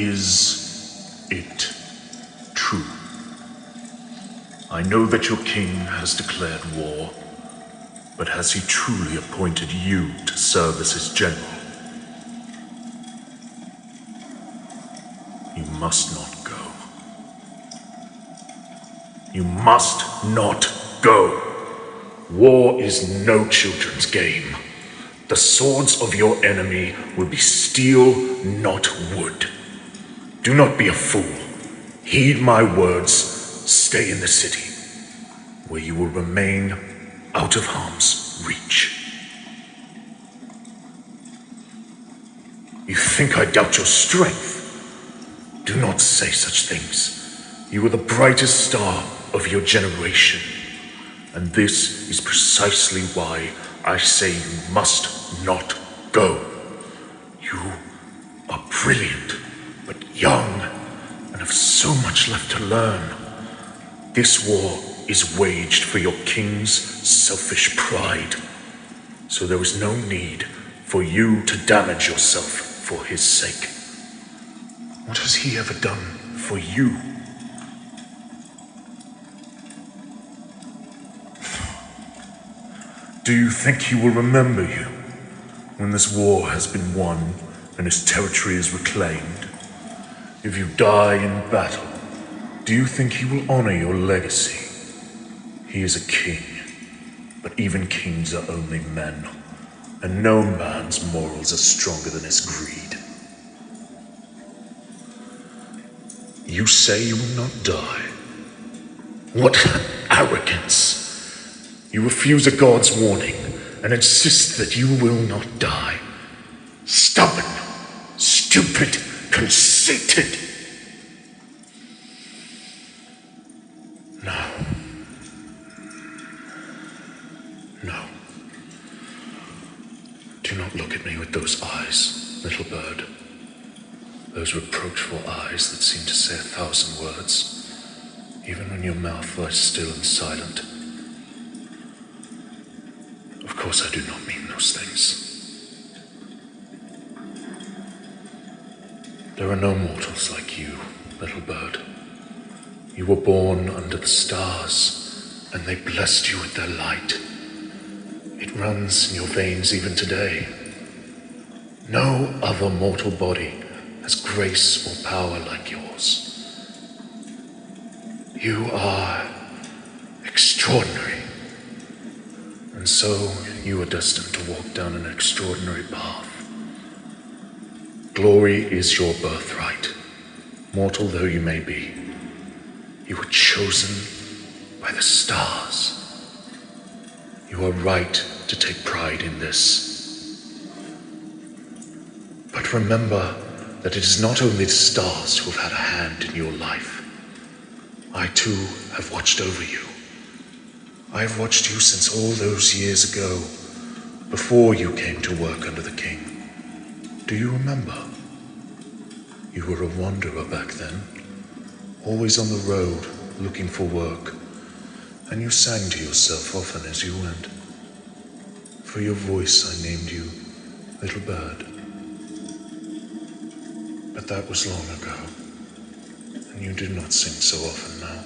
Is it true? I know that your king has declared war, but has he truly appointed you to serve as his general? You must not go. You must not go. War is no children's game. The swords of your enemy will be steel, not wood. Do not be a fool. Heed my words. Stay in the city, where you will remain out of harm's reach. You think I doubt your strength? Do not say such things. You are the brightest star of your generation, and this is precisely why I say you must not go. You are brilliant, but young, and have so much left to learn. This war is waged for your king's selfish pride, so there is no need for you to damage yourself for his sake. What has he ever done for you? Do you think he will remember you when this war has been won and his territory is reclaimed? If you die in battle, do you think he will honor your legacy? He is a king, but even kings are only men, and no man's morals are stronger than his greed. You say you will not die. What arrogance! You refuse a god's warning and insist that you will not die. Stubborn, stupid, conceited. No. Do not look at me with those eyes, little bird. Those reproachful eyes that seem to say 1,000 words, even when your mouth lies still and silent. Of course I do not mean those things. There are no mortals like you, little bird. You were born under the stars, and they blessed you with their light. It runs in your veins even today. No other mortal body has grace or power like yours. You are extraordinary, and so you are destined to walk down an extraordinary path. Glory is your birthright, mortal though you may be. You were chosen by the stars. You are right to take pride in this. But remember that it is not only the stars who have had a hand in your life. I too have watched over you. I have watched you since all those years ago, before you came to work under the king. Do you remember? You were a wanderer back then, always on the road, looking for work, and you sang to yourself often as you went. For your voice I named you Little Bird. But that was long ago, and you do not sing so often now.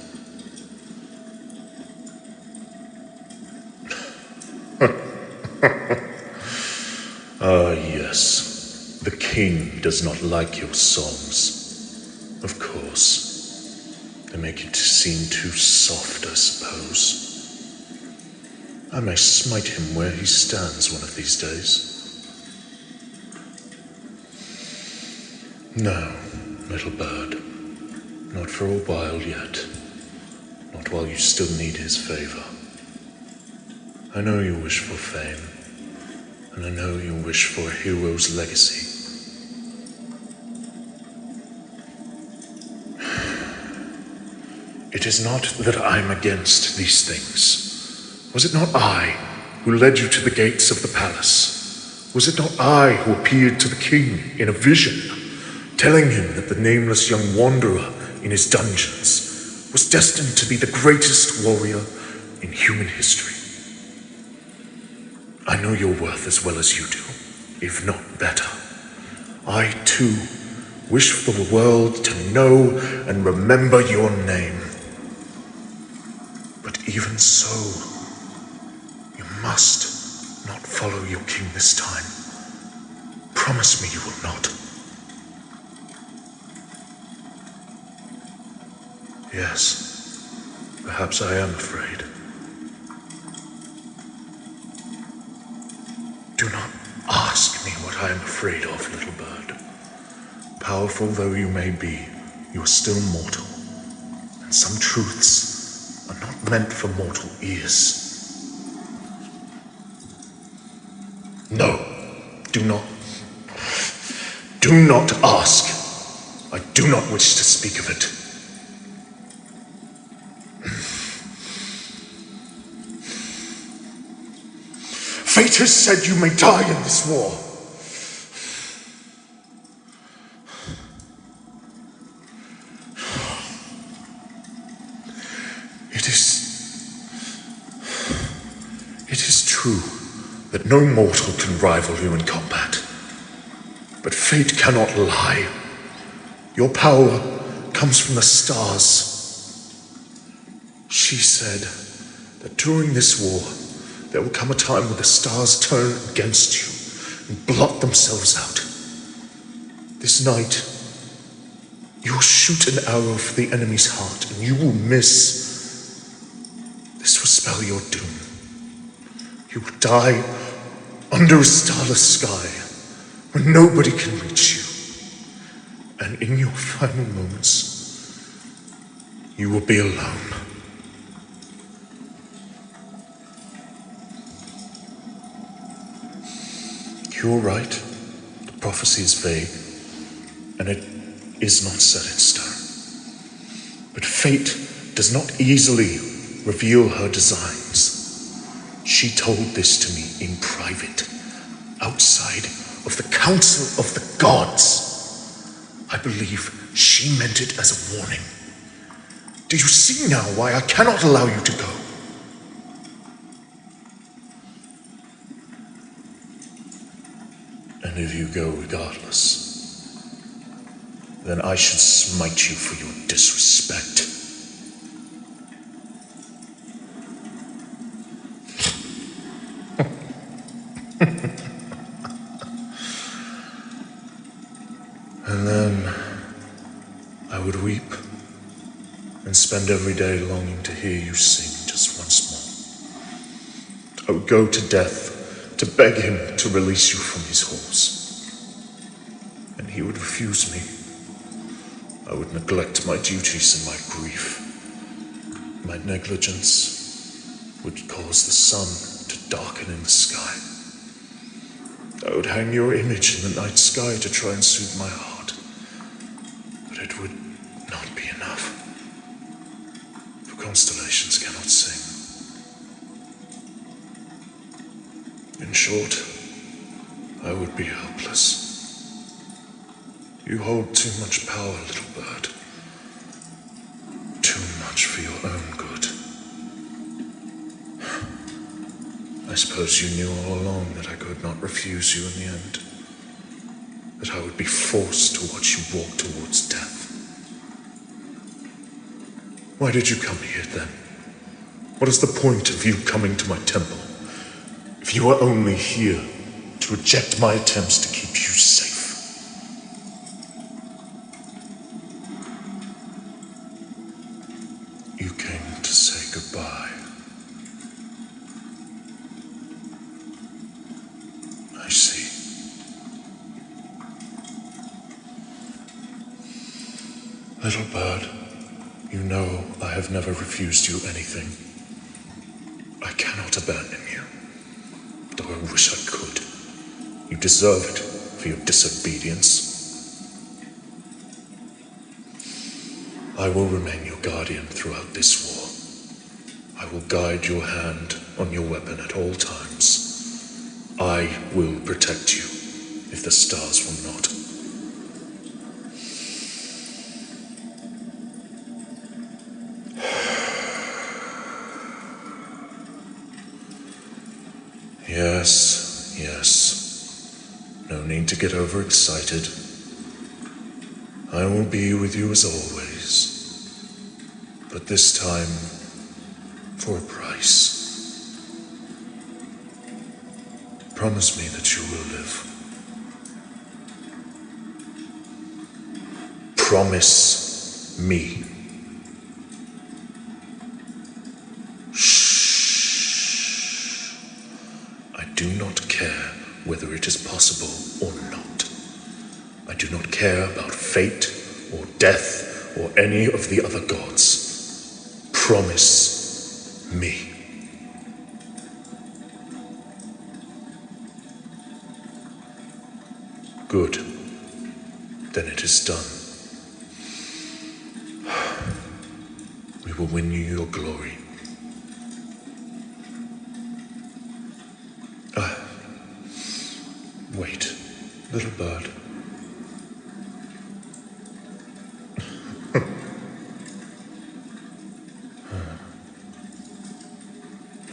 Ah, yes, the king does not like your songs. Of course, they make you seem too soft, I suppose. I may smite him where he stands one of these days. No, little bird, not for a while yet. Not while you still need his favor. I know you wish for fame, and I know you wish for a hero's legacy. It is not that I'm against these things. Was it not I who led you to the gates of the palace? Was it not I who appeared to the king in a vision, telling him that the nameless young wanderer in his dungeons was destined to be the greatest warrior in human history? I know your worth as well as you do, if not better. I, too, wish for the world to know and remember your name. But even so, you must not follow your king this time. Promise me you will not. Yes, perhaps I am afraid. Do not ask me what I am afraid of, little bird. Powerful though you may be, you are still mortal, and some truths are not meant for mortal ears. No, do not ask. I do not wish to speak of it. Fate has said you may die in this war. It is true that no mortal can rival you in combat. But fate cannot lie. Your power comes from the stars. She said that during this war, there will come a time when the stars turn against you and blot themselves out. This night, you will shoot an arrow for the enemy's heart, and you will miss. This will spell your doom. You will die under a starless sky where nobody can reach you. And in your final moments, you will be alone. You're right. The prophecy is vague, and it is not set in stone. But fate does not easily reveal her designs. She told this to me in private, outside of the council of the gods. I believe she meant it as a warning. Do you see now why I cannot allow you to go? And if you go regardless, then I should smite you for your disrespect. And then I would weep and spend every day longing to hear you sing just once more. I would go to death to beg him to release you from his halls. And he would refuse me. I would neglect my duties and my grief. My negligence would cause the sun to darken in the sky. I would hang your image in the night sky to try and soothe my heart. But it would not be enough. For constellations cannot sing. In short, I would be helpless. You hold too much power, little bird. Too much for your own good. I suppose you knew all along that I could not refuse you in the end. That I would be forced to watch you walk towards death. Why did you come here then? What is the point of you coming to my temple? If you are only here to reject my attempts to keep you safe. You came to say goodbye. I see. Little bird, you know I have never refused you anything. I cannot abandon you, though I wish I could. You deserve it for your disobedience. I will remain your guardian throughout this war. I will guide your hand on your weapon at all times. I will protect you if the stars will not. Yes. No need to get overexcited. I will be with you as always, but this time for a price. Promise me that you will live. Promise me. Shh. I do not care whether it is possible or not. I do not care about fate or death or any of the other gods. Promise me. Good. Then it is done. We will win you your glory. Wait, little bird.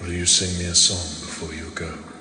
Will you sing me a song before you go?